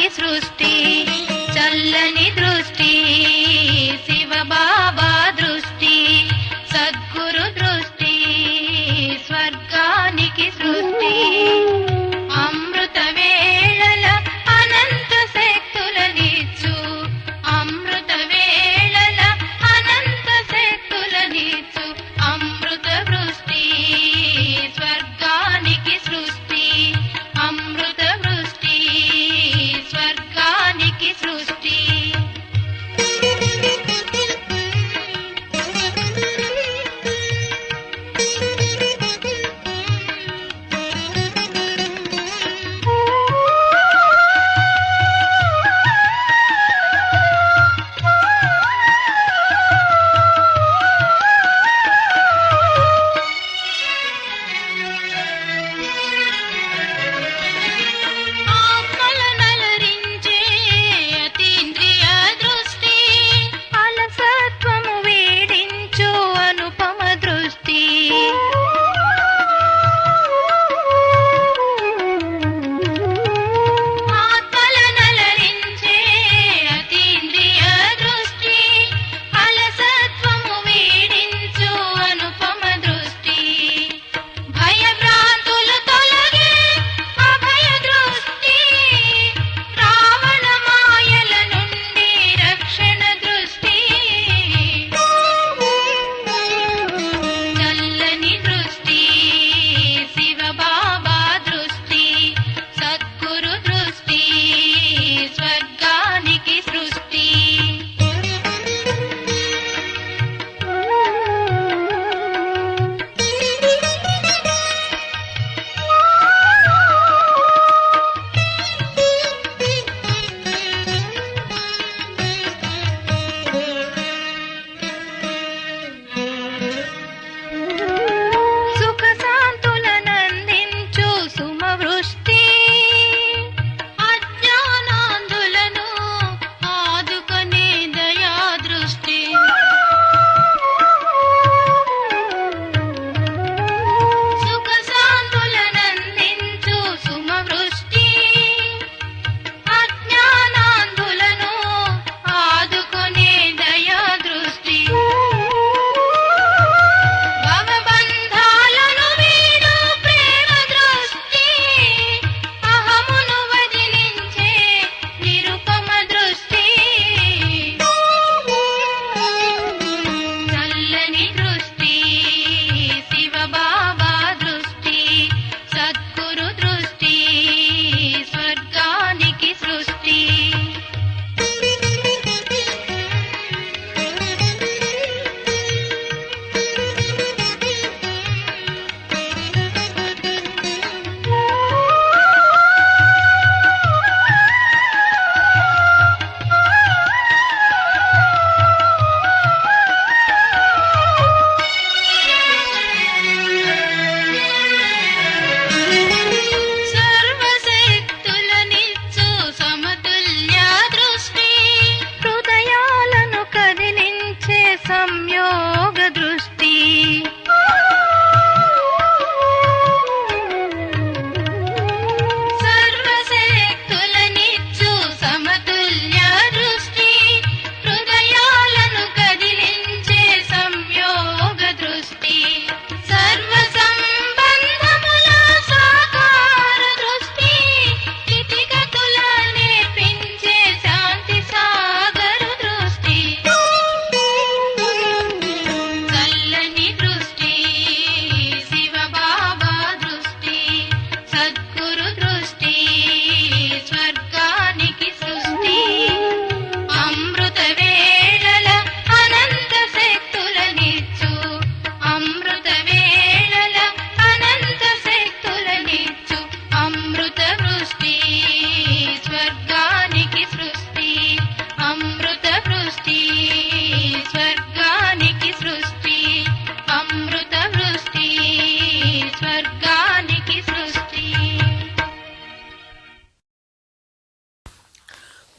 స్వర్గానికి సృష్టి చల్లని దృష్టి శివబాబా దృష్టి సద్గురు దృష్టి స్వర్గానికి సృష్టి అమృత వేళల అనంత శక్తులనిచ్చు అమృత వేళల అనంత శక్తులనిచ్చు అమృత వృష్టి స్వర్గానికి సృష్టి అమృత వృష్టి స్వర్గానికి సృష్టి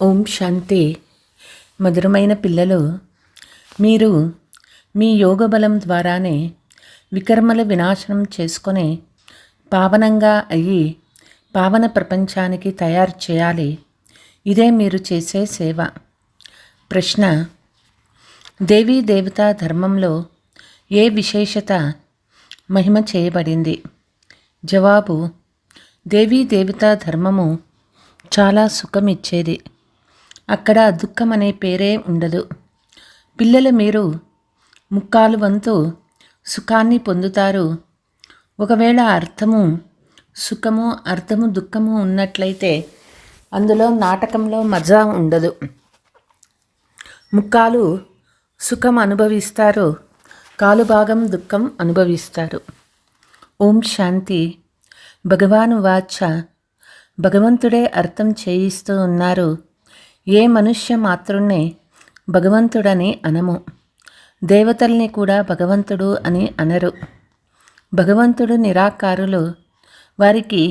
ఓం శాంతి. మధురమైన పిల్లలు, మీరు మీ యోగ బలం ద్వారానే వికర్మల వినాశనం చేసుకొని పావనంగా అయ్యి పావన ప్రపంచానికి తయారు చేయాలి. ఇదే మీరు చేసే సేవ. ప్రశ్న: దేవీ దేవతా ధర్మంలో ఏ విశేషత మహిమ చేయబడింది? జవాబు: దేవీ దేవతా ధర్మము చాలా సుఖమిచ్చేది. అక్కడ దుఃఖం అనే పేరే ఉండదు. పిల్లలు మీరు ముక్కాలు వంతు సుఖాన్ని పొందుతారు. ఒకవేళ అర్థము సుఖము, అర్థము దుఃఖము ఉన్నట్లయితే అందులో నాటకంలో మజా ఉండదు. ముక్కాలు సుఖం అనుభవిస్తారు, కాలు భాగం దుఃఖం అనుభవిస్తారు. ఓం శాంతి. భగవాను వాచ: భగవంతుడే అర్థం చేయిస్తూ ఉన్నారు. ఏ మనుష్య మాత్రున్నే భగవంతుడని అనము. దేవతల్ని కూడా భగవంతుడు అని అనరు. భగవంతుడు నిరాకారులు. వారికి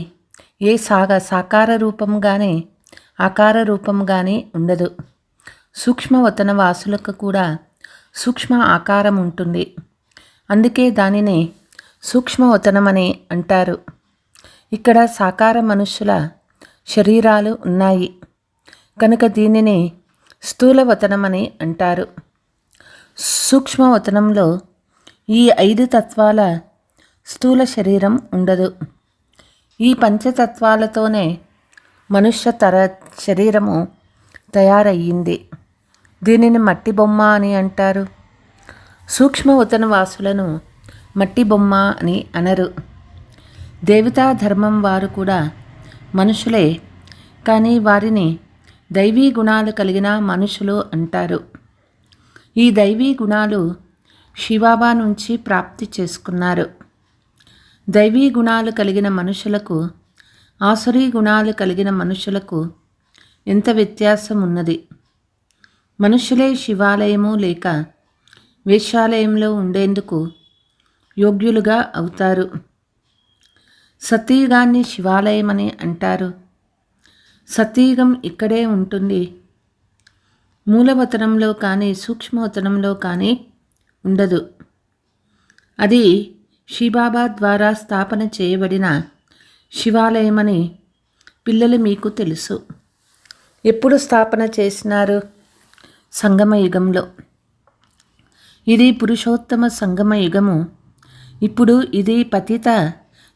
ఏ సాకార రూపం కానీ ఆకార రూపం కానీ ఉండదు. సూక్ష్మవతన వాసులకు కూడా సూక్ష్మ ఆకారం ఉంటుంది. అందుకే దానిని సూక్ష్మవతనమని అంటారు. ఇక్కడ సాకార మనుష్యుల శరీరాలు ఉన్నాయి కనుక దీనిని స్థూలవతనమని అంటారు. సూక్ష్మవతనంలో ఈ 5 తత్వాల స్థూల శరీరం ఉండదు. ఈ పంచతత్వాలతోనే మనుష్య శరీరము తయారయ్యింది. దీనిని మట్టి బొమ్మ అని అంటారు. సూక్ష్మవతన వాసులను మట్టి బొమ్మ అని అనరు. దేవతా ధర్మం వారు కూడా మనుషులే, కానీ వారిని దైవీ గుణాలు కలిగిన మనుషులు అంటారు. ఈ దైవీ గుణాలు శివబాబా నుంచి ప్రాప్తి చేసుకున్నారు. దైవీ గుణాలు కలిగిన మనుషులకు ఆసురీ గుణాలు కలిగిన మనుషులకు ఎంత వ్యత్యాసం ఉన్నది. మనుషులే శివాలయము లేక వేశ్యాలయంలో ఉండేందుకు యోగ్యులుగా అవుతారు. సత్యయుగాన్ని శివాలయమని అంటారు. సత్యయుగం ఇక్కడే ఉంటుంది. మూలవతనంలో కానీ సూక్ష్మవతనంలో కానీ ఉండదు. అది శివబాబా ద్వారా స్థాపన చేయబడిన శివాలయమని పిల్లలు మీకు తెలుసు. ఎప్పుడు స్థాపన చేసినారు? సంగమయుగంలో. ఇది పురుషోత్తమ సంగమయుగము. ఇప్పుడు ఇది పతిత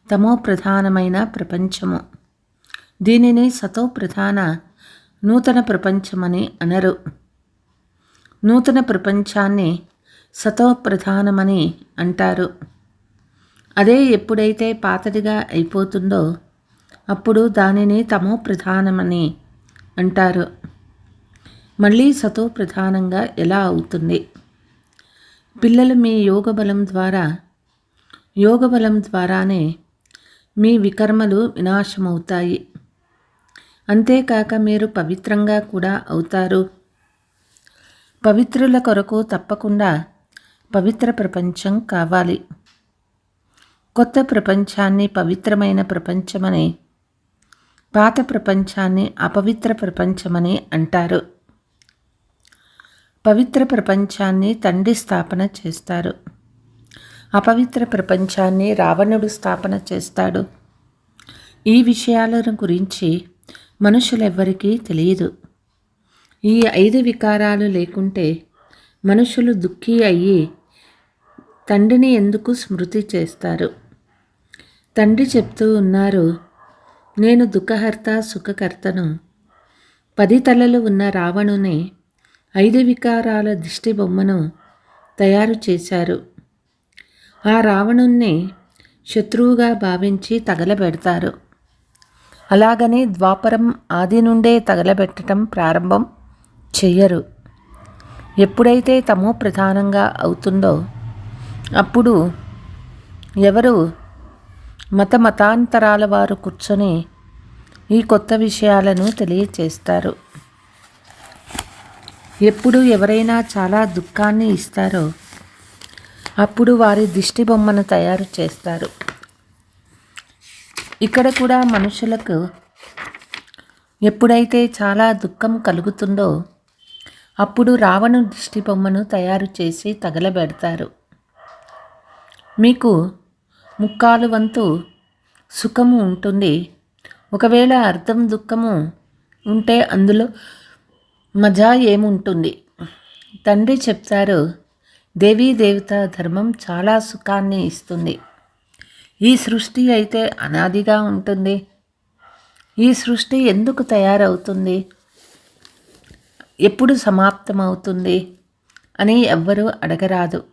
తమో ప్రధానమైన ప్రపంచము. దీనిని సతో ప్రధాన నూతన ప్రపంచమని అనరు. నూతన ప్రపంచాన్ని సతో ప్రధానమని అంటారు. అదే ఎప్పుడైతే పాతదిగా అయిపోతుందో అప్పుడు దానిని తమో ప్రధానమని అంటారు. మళ్ళీ సతో ప్రధానంగా ఎలా అవుతుంది? పిల్లలు మీ యోగబలం ద్వారానే మీ వికర్మలు వినాశమవుతాయి. అంతేకాక మీరు పవిత్రంగా కూడా అవుతారు. పవిత్రుల కొరకు తప్పకుండా పవిత్ర ప్రపంచం కావాలి. కొత్త ప్రపంచాన్ని పవిత్రమైన ప్రపంచమని, పాత ప్రపంచాన్ని అపవిత్ర ప్రపంచమని అంటారు. పవిత్ర ప్రపంచాన్ని తండ్రి స్థాపన చేస్తారు. అపవిత్ర ప్రపంచాన్ని రావణుడు స్థాపన చేస్తాడు. ఈ విషయాలను గురించి మనుషులెవ్వరికీ తెలియదు. ఈ 5 వికారాలు లేకుంటే మనుషులు దుఃఖీ అయ్యి తండ్రిని ఎందుకు స్మృతి చేస్తారు? తండ్రి చెప్తూ ఉన్నారు, నేను దుఃఖహర్త సుఖకర్తను. 10 తలలు ఉన్న రావణుని 5 వికారాల దిష్టి బొమ్మను తయారు చేశారు. ఆ రావణుణ్ణి శత్రువుగా భావించి తగలబెడతారు. అలాగని ద్వాపరం ఆది నుండే తగలబెట్టడం ప్రారంభం చెయ్యరు. ఎప్పుడైతే తమో ప్రధానంగా అవుతుందో అప్పుడు ఎవరు మతాంతరాల వారు కూర్చొని ఈ కొత్త విషయాలను తెలియచేస్తారు. ఎప్పుడు ఎవరైనా చాలా దుఃఖాన్ని ఇస్తారో అప్పుడు వారి దిష్టి బొమ్మను తయారు చేస్తారు. ఇక్కడ కూడా మనుషులకు ఎప్పుడైతే చాలా దుఃఖం కలుగుతుందో అప్పుడు రావణు దిష్టి బొమ్మను తయారు చేసి తగలబెడతారు. మీకు ముక్కాలు వంతు సుఖము ఉంటుంది. ఒకవేళ అర్థం దుఃఖము ఉంటే అందులో మజా ఏముంటుంది? తండ్రి చెప్తారు, దేవీ దేవత ధర్మం చాలా సుఖాన్ని ఇస్తుంది. ఈ సృష్టి అయితే అనాదిగా ఉంటుంది. ఈ సృష్టి ఎందుకు తయారవుతుంది, ఎప్పుడు సమాప్తమవుతుంది అని ఎవ్వరూ అడగరాదు.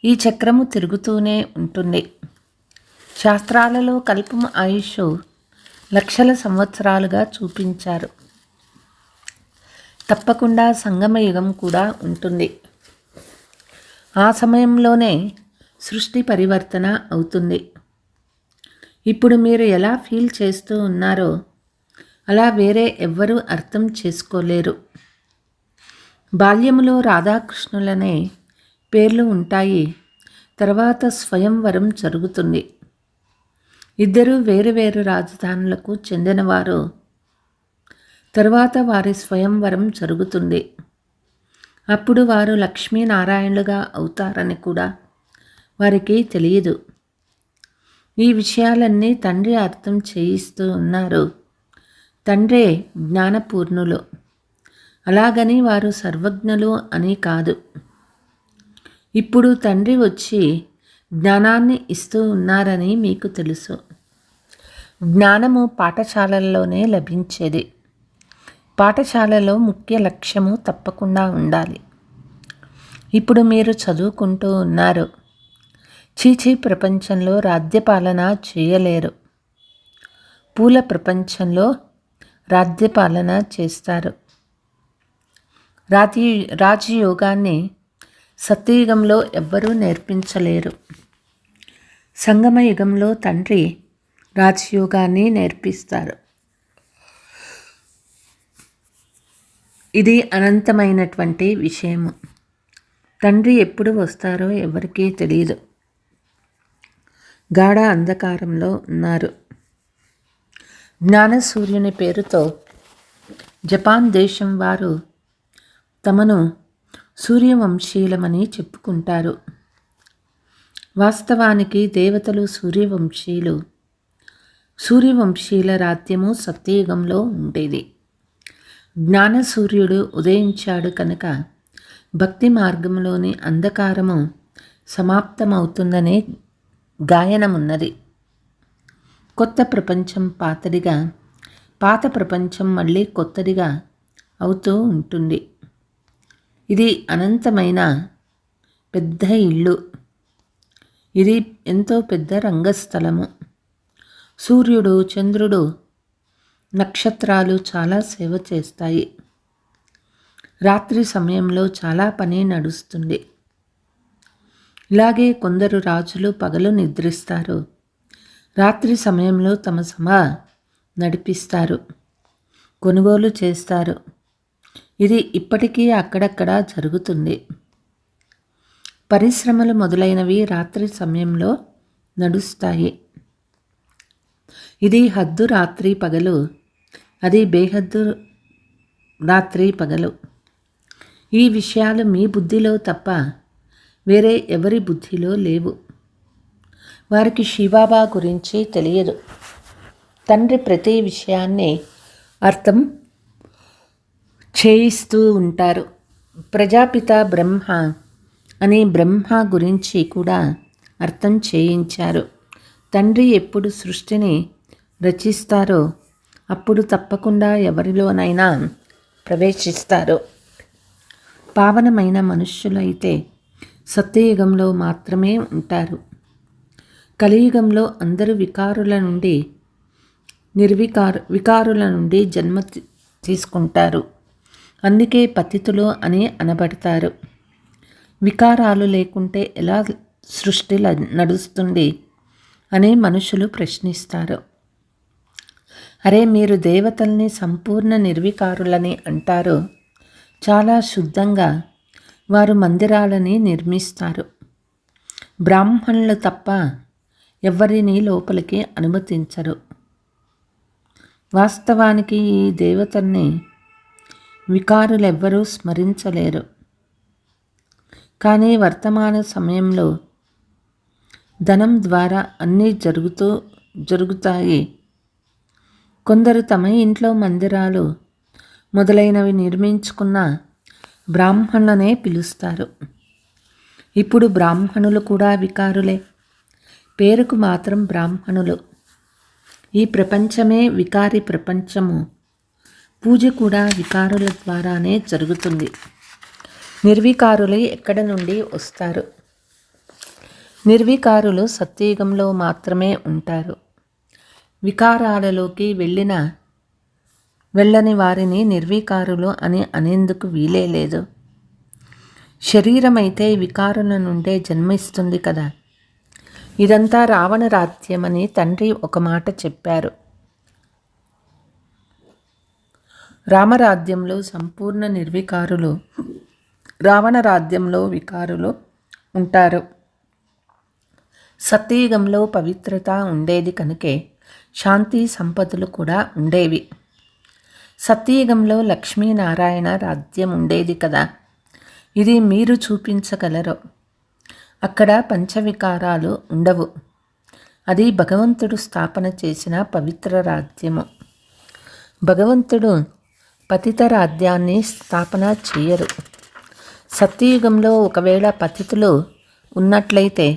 ఈ చక్రము తిరుగుతూనే ఉంటుంది. శాస్త్రాలలో కల్పం ఆయుష్ లక్షల సంవత్సరాలుగా చూపించారు. తప్పకుండా సంగమయుగం కూడా ఉంటుంది. ఆ సమయంలోనే సృష్టి పరివర్తన అవుతుంది. ఇప్పుడు మీరు ఎలా ఫీల్ చేస్తూ ఉన్నారో అలా వేరే ఎవ్వరూ అర్థం చేసుకోలేరు. బాల్యములో రాధాకృష్ణులనే పేర్లు ఉంటాయి. తర్వాత స్వయంవరం జరుగుతుంది. ఇద్దరూ వేరు వేరు రాజధానులకు చెందినవారు. తరువాత వారి స్వయంవరం జరుగుతుంది. అప్పుడు వారు లక్ష్మీనారాయణులుగా అవుతారని కూడా వారికి తెలియదు. ఈ విషయాలన్నీ తండ్రి అర్థం చేయిస్తూ ఉన్నారు. తండ్రే జ్ఞానపూర్ణులు. అలాగని వారు సర్వజ్ఞులు అని కాదు. ఇప్పుడు తండ్రి వచ్చి జ్ఞానాన్ని ఇస్తూ ఉన్నారని మీకు తెలుసు. జ్ఞానము పాఠశాలల్లోనే లభించేది. పాఠశాలలో ముఖ్య లక్ష్యము తప్పకుండా ఉండాలి. ఇప్పుడు మీరు చదువుకుంటూ ఉన్నారు. చీచీ ప్రపంచంలో రాజ్యపాలన చేయలేరు. పూల ప్రపంచంలో రాజ్యపాలన చేస్తారు. రాజయోగాన్ని సత్యయుగంలో ఎవ్వరూ నేర్పించలేరు. సంగమయుగంలో తండ్రి రాజయోగాన్ని నేర్పిస్తారు. ఇది అనంతమైనటువంటి విషయము. తండ్రి ఎప్పుడు వస్తారో ఎవరికీ తెలియదు. గాఢ అంధకారంలో ఉన్నారు. జ్ఞానసూర్యుని పేరుతో జపాన్ దేశం వారు తమను సూర్యవంశీయులమని చెప్పుకుంటారు. వాస్తవానికి దేవతలు సూర్యవంశీయులు. సూర్యవంశీయుల రాజ్యము సత్యయుగంలో ఉండేది. జ్ఞానసూర్యుడు ఉదయించాడు కనుక భక్తి మార్గంలోని అంధకారము సమాప్తమవుతుందనే గాయనమున్నది. కొత్త ప్రపంచం పాతదిగా, పాత ప్రపంచం మళ్ళీ కొత్తదిగా అవుతూ ఉంటుంది. ఇది అనంతమైన పెద్ద ఇల్లు. ఇది ఎంతో పెద్ద రంగస్థలము. సూర్యుడు, చంద్రుడు, నక్షత్రాలు చాలా సేవ చేస్తాయి. రాత్రి సమయంలో చాలా పని నడుస్తుంది. ఇలాగే కొందరు రాజులు పగలు నిద్రిస్తారు. రాత్రి సమయంలో తమ సభ నడిపిస్తారు, కొనుగోలు చేస్తారు. ఇది ఇప్పటికీ అక్కడక్కడ జరుగుతుంది. పరిశ్రమలు మొదలైనవి రాత్రి సమయంలో నడుస్తాయి. ఇది హద్దు రాత్రి పగలు, అది బేహద్దు రాత్రి పగలు. ఈ విషయాలు మీ బుద్ధిలో తప్ప వేరే ఎవరి బుద్ధిలో లేవు. వారికి శివబాబా గురించి తెలియదు. తండ్రి ప్రతి విషయాన్ని అర్థం చేయిస్తూ ఉంటారు. ప్రజాపిత బ్రహ్మ అని బ్రహ్మ గురించి కూడా అర్థం చేయించారు. తండ్రి ఎప్పుడు సృష్టిని రచిస్తారో అప్పుడు తప్పకుండా ఎవరిలోనైనా ప్రవేశిస్తారు. పావనమైన మనుష్యులైతే సత్యయుగంలో మాత్రమే ఉంటారు. కలియుగంలో అందరూ వికారుల నుండి జన్మ తీసుకుంటారు. అందుకే పతితులు అని అనబడతారు. వికారాలు లేకుంటే ఎలా సృష్టి నడుస్తుంది అని మనుషులు ప్రశ్నిస్తారు. అరే, మీరు దేవతల్ని సంపూర్ణ నిర్వికారులని అంటారు. చాలా శుద్ధంగా వారు మందిరాలని నిర్మిస్తారు. బ్రాహ్మణులు తప్ప ఎవరిని లోపలికి అనుమతించరు. వాస్తవానికి ఈ దేవతల్ని వికారులెవ్వరూ స్మరించలేరు. కానీ వర్తమాన సమయంలో ధనం ద్వారా అన్నీ జరుగుతాయి. కొందరు తమ ఇంట్లో మందిరాలు మొదలైనవి నిర్మించుకున్న బ్రాహ్మణులనే పిలుస్తారు. ఇప్పుడు బ్రాహ్మణులు కూడా వికారులే, పేరుకు మాత్రం బ్రాహ్మణులు. ఈ ప్రపంచమే వికారి ప్రపంచము. పూజ కూడా వికారుల ద్వారానే జరుగుతుంది. నిర్వికారులై ఎక్కడి నుండి వస్తారు? నిర్వికారులు సత్యయుగంలో మాత్రమే ఉంటారు. వికారాలలోకి వెళ్ళని వారిని నిర్వికారులు అని అనేందుకు వీలే లేదు. శరీరమైతే వికారుల నుండే జన్మిస్తుంది కదా. ఇదంతా రావణ రాజ్యమని తండ్రి ఒక మాట చెప్పారు. రామరాజ్యంలో సంపూర్ణ నిర్వికారులు, రావణ రాజ్యంలో వికారులు ఉంటారు. సత్యయుగంలో పవిత్రత ఉండేది కనుకే శాంతి సంపదలు కూడా ఉండేవి. సత్యయుగంలో లక్ష్మీనారాయణ రాజ్యం ఉండేది కదా. ఇది మీరు చూపించగలరు. అక్కడ పంచవికారాలు ఉండవు. అది భగవంతుడు స్థాపన చేసిన పవిత్ర రాజ్యము. భగవంతుడు పతిత రాజ్యాన్ని స్థాపన చేయరు. సత్యయుగంలో ఒకవేళ పతితులు ఉన్నట్లయితే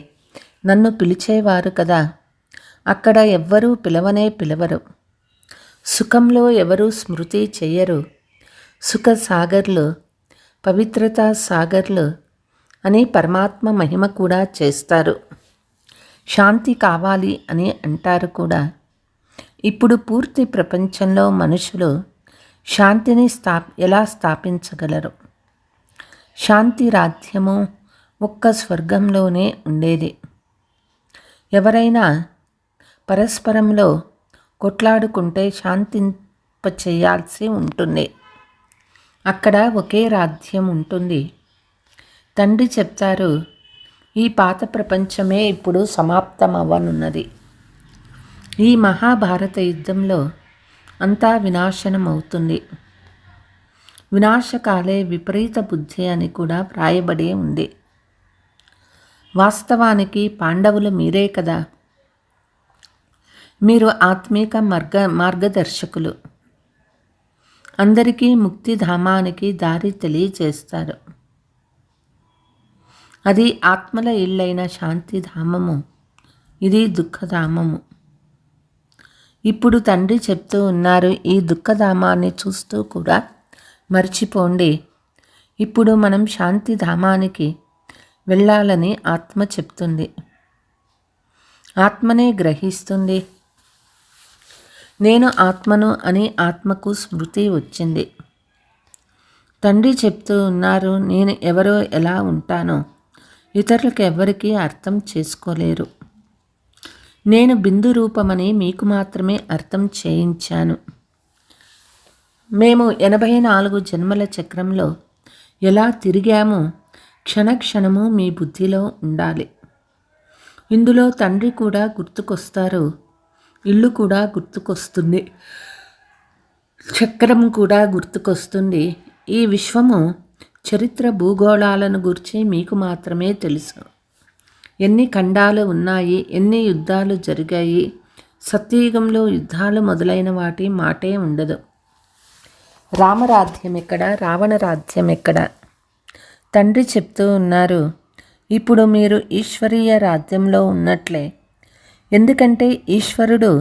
నన్ను పిలిచేవారు కదా. అక్కడ ఎవ్వరూ పిలవరు. సుఖంలో ఎవరూ స్మృతి చెయ్యరు. సుఖ సాగర్లు, పవిత్రతా సాగర్లు అని పరమాత్మ మహిమ కూడా చేస్తారు. శాంతి కావాలి అని అంటారు కూడా. ఇప్పుడు పూర్తి ప్రపంచంలో మనుషులు శాంతిని ఎలా స్థాపించగలరు? శాంతి రాజ్యము ఒక్క స్వర్గంలోనే ఉండేది. ఎవరైనా పరస్పరంలో కొట్లాడుకుంటే శాంతింపచేయాల్సి ఉంటుంది. అక్కడ ఒకే రాజ్యం ఉంటుంది. తండ్రి చెప్తారు, ఈ పాత ప్రపంచమే ఇప్పుడు సమాప్తమవ్వనున్నది. ఈ మహాభారత యుద్ధంలో అంతా వినాశనం అవుతుంది. వినాశకాలే విపరీత బుద్ధి అని కూడా వ్రాయబడి ఉంది. వాస్తవానికి పాండవులు మీరే కదా. మీరు ఆత్మీక మార్గదర్శకులు. అందరికీ ముక్తిధామానికి దారి తెలియజేస్తారు. అది ఆత్మల ఇళ్ళైన శాంతిధామము, ఇది దుఃఖధామము. ఇప్పుడు తండ్రి చెప్తూ ఉన్నారు, ఈ దుఃఖధామాన్ని చూస్తూ కూడా మర్చిపోండి. ఇప్పుడు మనం శాంతిధామానికి వెళ్ళాలని ఆత్మ చెప్తుంది. ఆత్మనే గ్రహిస్తుంది. నేను ఆత్మను అని ఆత్మకు స్మృతి వచ్చింది. తండ్రి చెప్తూ ఉన్నారు, నేను ఎవరో ఎలా ఉంటానో ఇతరులకు ఎవరికీ అర్థం చేసుకోలేరు. నేను బిందు రూపమని మీకు మాత్రమే అర్థం చేయించాను. మేము 84 జన్మల చక్రంలో ఎలా తిరిగామో క్షణక్షణము మీ బుద్ధిలో ఉండాలి. ఇందులో తండ్రి కూడా గుర్తుకొస్తారు, ఇల్లు కూడా గుర్తుకొస్తుంది, చక్రం కూడా గుర్తుకొస్తుంది. ఈ విశ్వము చరిత్ర భూగోళాలను గురించి మీకు మాత్రమే తెలుసు. ఎన్ని ఖండాలు ఉన్నాయి, ఎన్ని యుద్ధాలు జరిగాయి. సత్యయుగంలో యుద్ధాలు మొదలైన వాటి మాటే ఉండదు. రామరాజ్యం ఎక్కడ, రావణ రాజ్యం ఎక్కడ? తండ్రి చెప్తూ ఉన్నారు, ఇప్పుడు మీరు ఈశ్వరీయ రాజ్యంలో ఉన్నట్లే. ఎందుకంటే ఈశ్వరుడు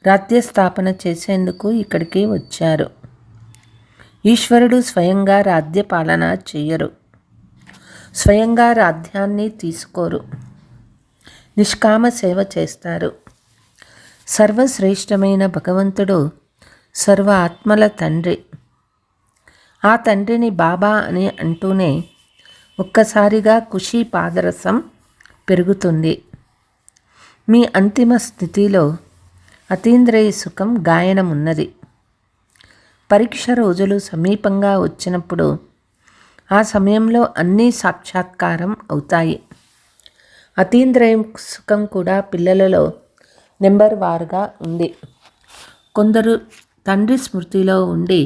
రాజ్యస్థాపన చేసేందుకు ఇక్కడికి వచ్చారు. ఈశ్వరుడు స్వయంగా రాజ్యపాలన చెయ్యరు. స్వయంగా రాజ్యాన్ని తీసుకోరు. నిష్కామ సేవ చేస్తారు. సర్వశ్రేష్టమైన భగవంతుడు సర్వ ఆత్మల తండ్రి. ఆ తండ్రిని బాబా అని అంటూనే ఒక్కసారిగా ఖుషీ పాదరసం పెరుగుతుంది. మీ అంతిమ స్థితిలో అతీంద్రియ సుఖం గాయనమున్నది. పరీక్ష రోజులు సమీపంగా వచ్చినప్పుడు ఆ సమయంలో అన్నీ సాక్షాత్కారం అవుతాయి. అతీంద్రియ సుఖం కూడా పిల్లలలో నెంబర్ వారుగా ఉంది. కొందరు తండ్రి స్మృతిలో ఉండి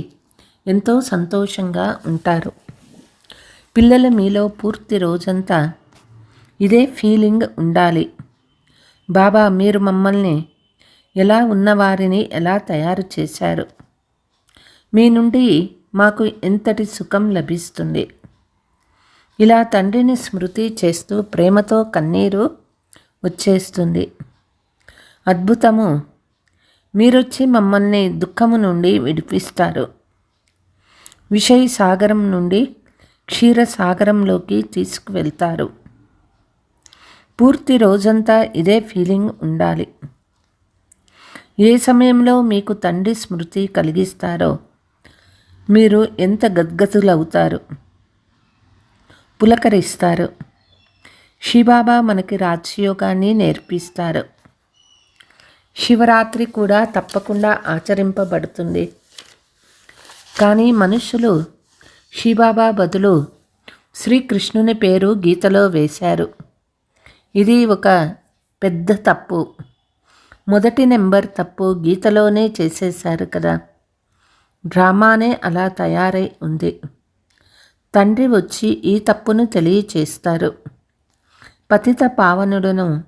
ఎంతో సంతోషంగా ఉంటారు. పిల్లల మీలో పూర్తి రోజంతా ఇదే ఫీలింగ్ ఉండాలి. బాబా, మీరు మమ్మల్ని ఎలా ఉన్నవారిని ఎలా తయారు చేశారు. మీ నుండి మాకు ఎంతటి సుఖం లభిస్తుంది. ఇలా తండ్రిని స్మృతి చేస్తూ ప్రేమతో కన్నీరు వచ్చేస్తుంది. అద్భుతము, మీరొచ్చి మమ్మల్ని దుఃఖము నుండి విడిపిస్తారు. విషయ సాగరం నుండి క్షీరసాగరంలోకి తీసుకువెళ్తారు. పూర్తి రోజంతా ఇదే ఫీలింగ్ ఉండాలి. ఏ సమయంలో మీకు తండ్రి స్మృతి కలిగిస్తారో మీరు ఎంత గద్గదులవుతారు, పులకరిస్తారు. శివబాబా మనకి రాజయోగాన్ని నేర్పిస్తారు. శివరాత్రి కూడా తప్పకుండా ఆచరింపబడుతుంది. కానీ మనుషులు శివబాబా బదులు శ్రీకృష్ణుని పేరు గీతలో వేశారు. ఇది ఒక పెద్ద తప్పు. మొదటి నెంబర్ తప్పు గీతలోనే చేసేశారు కదా. డ్రామానే అలా తయారై ఉంది. తండ్రి వచ్చి ఈ తప్పును తెలియచేస్తారు. పతిత పావనుడును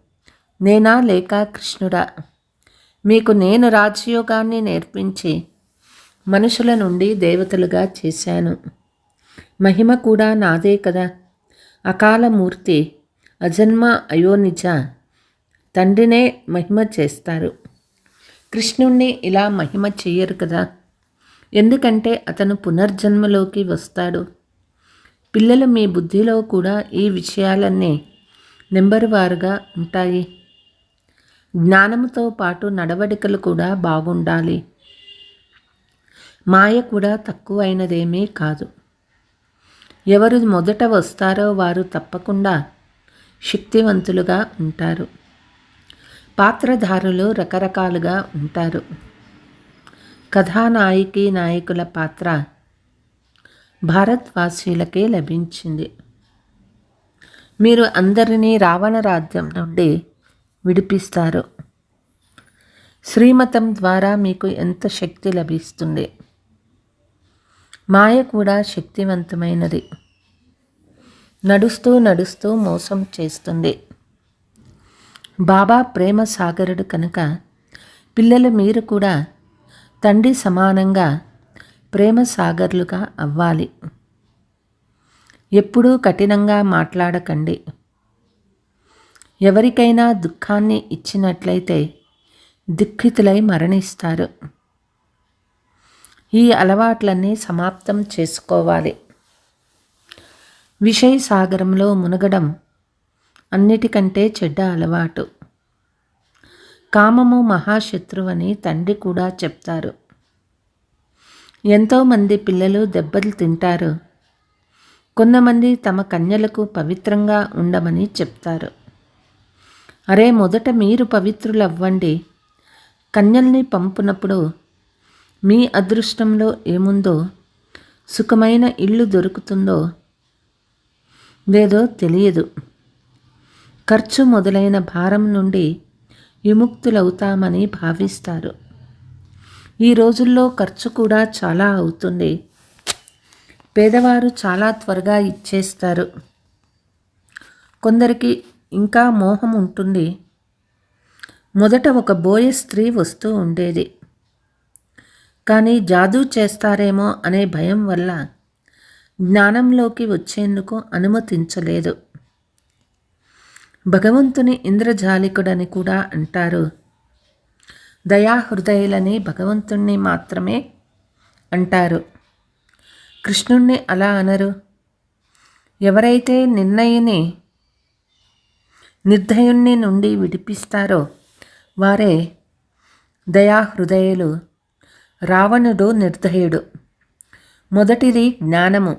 నేనా లేక కృష్ణుడా? మీకు నేను రాజయోగాన్ని నేర్పించి మనుషుల నుండి దేవతలుగా చేశాను. మహిమ కూడా నాదే కదా. అకాలమూర్తి, అజన్మ అయోనిజ తండ్రినే మహిమ చేస్తారు. కృష్ణుణ్ణి ఇలా మహిమ చెయ్యరు కదా. ఎందుకంటే అతను పునర్జన్మలోకి వస్తాడు. పిల్లలు మీ బుద్ధిలో కూడా ఈ విషయాలన్నీ నెంబరు వారుగా ఉంటాయి. జ్ఞానంతో పాటు నడవడికలు కూడా బాగుండాలి. మాయ కూడా తక్కువైనదేమీ కాదు. ఎవరు మొదట వస్తారో వారు తప్పకుండా శక్తివంతులుగా ఉంటారు. పాత్రధారులు రకరకాలుగా ఉంటారు. కథానాయకి నాయకుల పాత్ర భారత్వాసీలకే లభించింది. మీరు అందరినీ రావణ రాజ్యం నుండి విడిపిస్తారు. శ్రీమతం ద్వారా మీకు ఎంత శక్తి లభిస్తుంది. మాయ కూడా శక్తివంతమైనది. నడుస్తూ నడుస్తూ మోసం చేస్తుంది. బాబా ప్రేమ సాగరుడు కనుక పిల్లలు మీరు కూడా తండ్రి సమానంగా ప్రేమ సాగర్లుగా అవ్వాలి. ఎప్పుడూ కఠినంగా మాట్లాడకండి. ఎవరికైనా దుఃఖాన్ని ఇచ్చినట్లయితే దుఃఖితులై మరణిస్తారు. ఈ అలవాట్లన్నీ సమాప్తం చేసుకోవాలి. విషయ సాగరంలో మునగడం అన్నిటికంటే చెడ్డ అలవాటు. కామము మహాశత్రువని తండ్రి కూడా చెప్తారు. ఎంతోమంది పిల్లలు దెబ్బలు తింటారు. కొంతమంది తమ కన్యలకు పవిత్రంగా ఉండమని చెప్తారు. అరే, మొదట మీరు పవిత్రులవ్వండి. కన్యల్ని పంపునప్పుడు మీ అదృష్టంలో ఏముందో, సుఖమైన ఇల్లు దొరుకుతుందో లేదో తెలియదు. ఖర్చు మొదలైన భారం నుండి విముక్తులవుతామని భావిస్తారు. ఈ రోజుల్లో ఖర్చు కూడా చాలా అవుతుంది. పేదవారు చాలా త్వరగా ఇచ్చేస్తారు. కొందరికి ఇంకా మోహం ఉంటుంది. మొదట ఒక బోయ స్త్రీ వస్తూ ఉండేది. కానీ జాదూ చేస్తారేమో అనే భయం వల్ల జ్ఞానంలోకి వచ్చేందుకు అనుమతించలేదు. భగవంతుని ఇంద్రజాలికుడని కూడా అంటారు. దయాహృదయులని భగవంతుణ్ణి మాత్రమే అంటారు. కృష్ణుణ్ణి అలా అనరు. ఎవరైతే నిర్దయుణ్ణి నుండి విడిపిస్తారో వారే దయాహృదయులు. రావణుడు నిర్దయుడు. మొదటిది జ్ఞానము.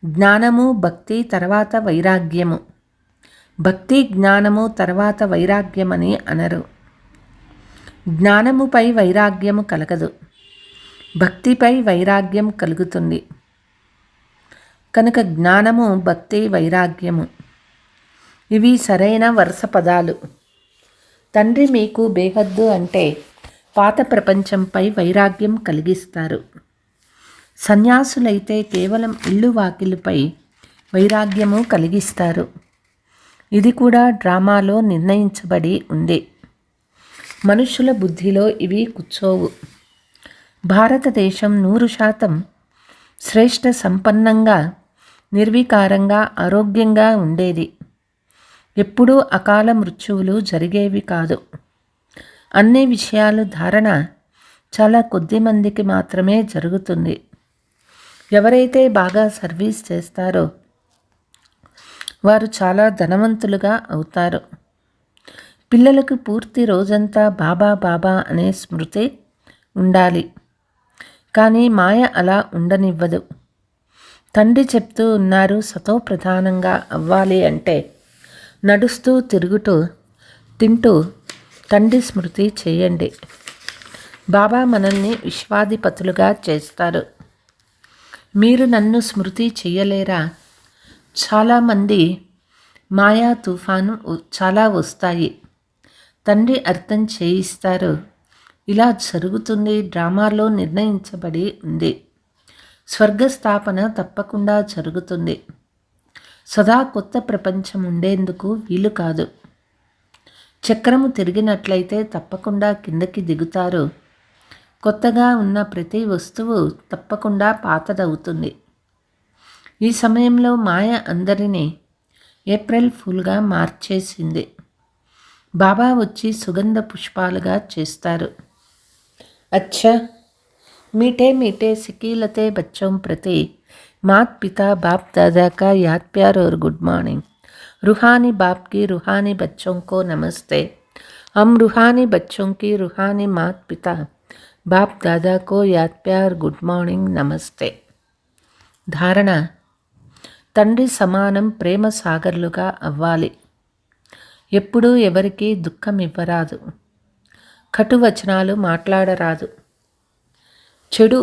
జ్ఞానము, భక్తి, తర్వాత వైరాగ్యము. భక్తి, జ్ఞానము, తర్వాత వైరాగ్యమని అనరు. జ్ఞానముపై వైరాగ్యము కలగదు. భక్తిపై వైరాగ్యం కలుగుతుంది. కనుక జ్ఞానము, భక్తి, వైరాగ్యము ఇవి సరైన వరుస పదాలు. తండ్రి మీకు బేహద్దు అంటే పాత ప్రపంచంపై వైరాగ్యం కలిగిస్తారు. సన్యాసులైతే కేవలం ఇల్లు వాకిలిపై వైరాగ్యము కలిగిస్తారు. ఇది కూడా డ్రామాలో నిర్ణయించబడి ఉంది. మనుషుల బుద్ధిలో ఇవి కూర్చోవు. భారతదేశం 100% శ్రేష్ఠ సంపన్నంగా, నిర్వికారంగా, ఆరోగ్యంగా ఉండేది. ఎప్పుడూ అకాల మృత్యువులు జరిగేవి కాదు. అన్ని విషయాలు ధారణ చాలా కొద్ది మందికి మాత్రమే జరుగుతుంది. ఎవరైతే బాగా సర్వీస్ చేస్తారో వారు చాలా ధనవంతులుగా అవుతారు. పిల్లలకు పూర్తి రోజంతా బాబా బాబా అనే స్మృతి ఉండాలి. కానీ మాయ అలా ఉండనివ్వదు. తండ్రి చెప్తూ ఉన్నారు, సతో ప్రధానంగా అవ్వాలి అంటే నడుస్తూ, తిరుగుతూ, తింటూ తండ్రి స్మృతి చేయండి. బాబా మనల్ని విశ్వాధిపతులుగా చేస్తారు. మీరు నన్ను స్మృతి చేయలేరా? చాలామంది మాయా తుఫాను చాలా వస్తాయి. తండ్రి అర్థం చేయిస్తారు. ఇలా జరుగుతుంది, డ్రామాలో నిర్ణయించబడి ఉంది. స్వర్గస్థాపన తప్పకుండా జరుగుతుంది. సదా కొత్త ప్రపంచం ఉండేందుకు వీలు కాదు. చక్రము తిరిగినట్లయితే తప్పకుండా కిందకి దిగుతారు. కొత్తగా ఉన్న ప్రతి వస్తువు తప్పకుండా పాతదవుతుంది. ఈ సమయంలో మాయ అందరినీ ఏప్రిల్ ఫూల్గా మార్చేసింది. బాబా వచ్చి సుగంధ పుష్పాలుగా చేస్తారు. అచ్చా, मीठे मीठे सिकीलते बच्चों प्रति मात पिता बाप दादा का याद प्यार और गुड मॉर्निंग. रूहानी बाप की रूहानी बच्चों को नमस्ते. हम रूहानी बच्चों की रूहानी मात पिता बाप दादा को याद प्यार गुड मॉर्निंग नमस्ते. ధారణ: తండ్రి సమానం ప్రేమ సాగర్లుగా అవ్వాలి. ఎప్పుడూ ఎవరికీ దుఃఖం ఇవ్వరాదు. కటువచనాలు మాట్లాడరాదు. చెడు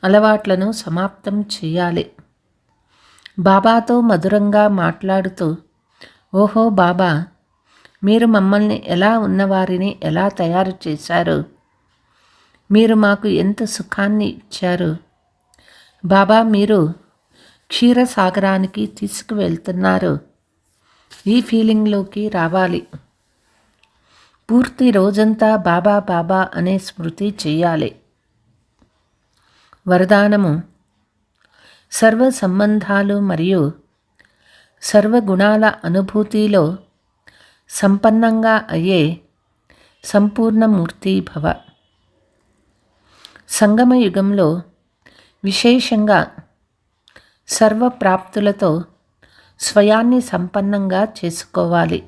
అలవాట్లను సమాప్తం చేయాలి. బాబాతో మధురంగా మాట్లాడుతూ, ఓహో బాబా, మీరు మమ్మల్ని ఎలా ఉన్నవారిని ఎలా తయారు చేశారు? మీరు మాకు ఎంత సుఖాన్ని ఇచ్చారు? బాబా, మీరు క్షీరసాగరానికి తీసుకువెళ్తున్నారు. ఈ ఫీలింగ్లోకి రావాలి. పూర్తి రోజంతా బాబా బాబా అనే స్మృతి చేయాలి. వరదానము: సర్వ సంబంధాలు మరియు సర్వగుణాల అనుభూతిలో సంపన్నంగా అయ్యే సంపూర్ణమూర్తి భవ. సంగమ యుగంలో విశేషంగా సర్వప్రాప్తులతో స్వయాన్ని సంపన్నంగా చేసుకోవాలి.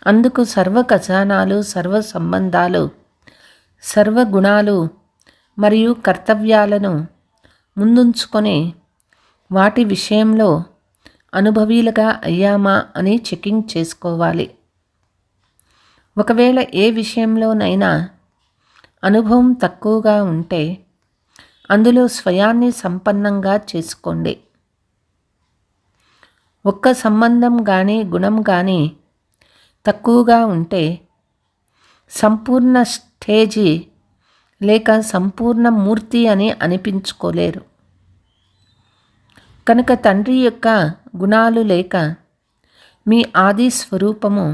అందుకు సర్వ ఖజానాలు, సర్వ సంబంధాలు, సర్వగుణాలు మరియు కర్తవ్యాలను ముందుంచుకొని వాటి విషయంలో అనుభవీలుగా అయ్యామా అని చెకింగ్ చేసుకోవాలి. ఒకవేళ ఏ విషయంలోనైనా అనుభవం తక్కువగా ఉంటే అందులో స్వయాన్ని సంపన్నంగా చేసుకోండి. ఒక్క సంబంధం కానీ గుణం కానీ తక్కువగా ఉంటే సంపూర్ణ స్టేజీ లేక సంపూర్ణ మూర్తి అని అనిపించుకోలేరు. కనుక తండ్రి యొక్క గుణాలు లేక మీ ఆది స్వరూపము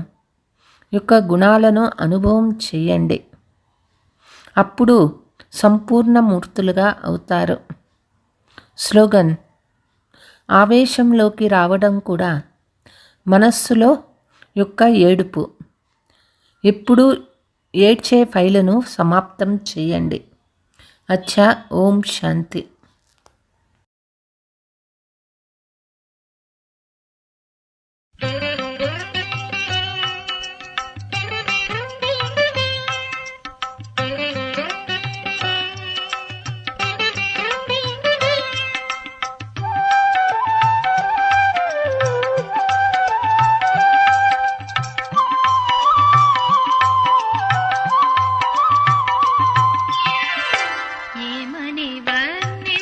యొక్క గుణాలను అనుభవం చేయండి. అప్పుడు సంపూర్ణ మూర్తులుగా అవుతారు. స్లోగన్: ఆవేశంలోకి రావడం కూడా మనస్సులో యొక్క ఏడుపు. ఎప్పుడూ ఏడ్చే ఫైలును సమాప్తం చేయండి. అచ్చా, ఓం శాంతి. ఏమని వర్ణింతును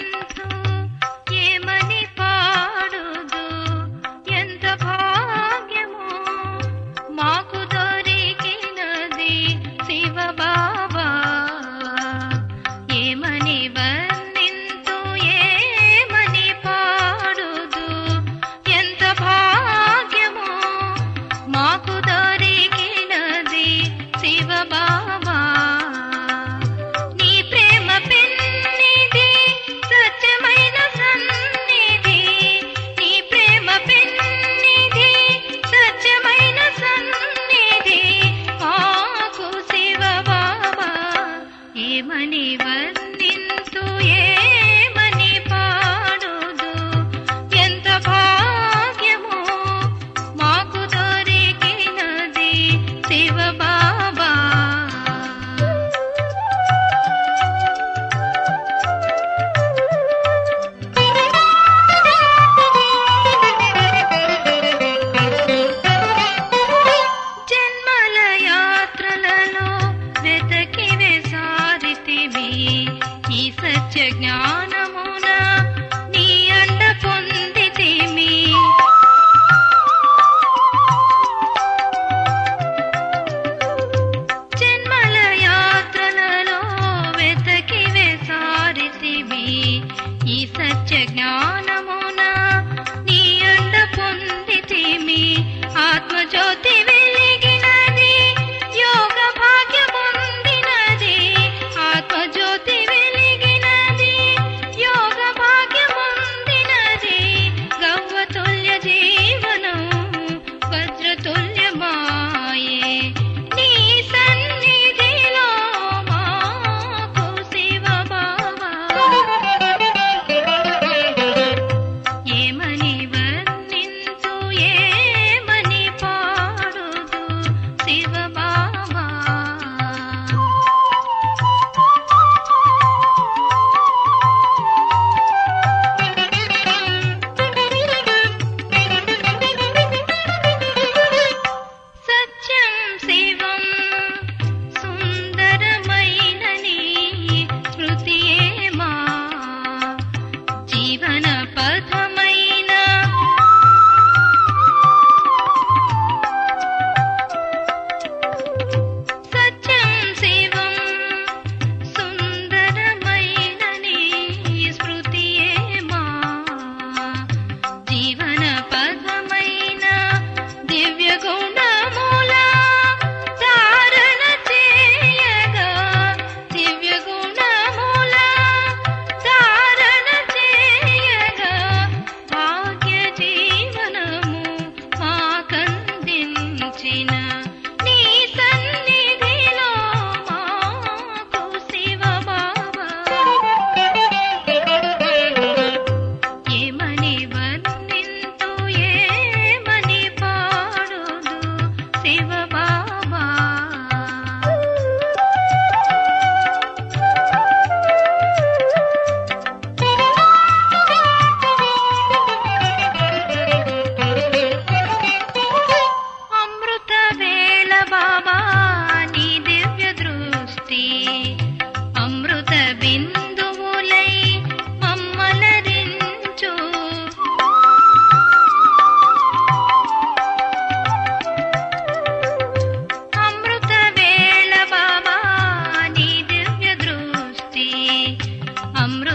అమృత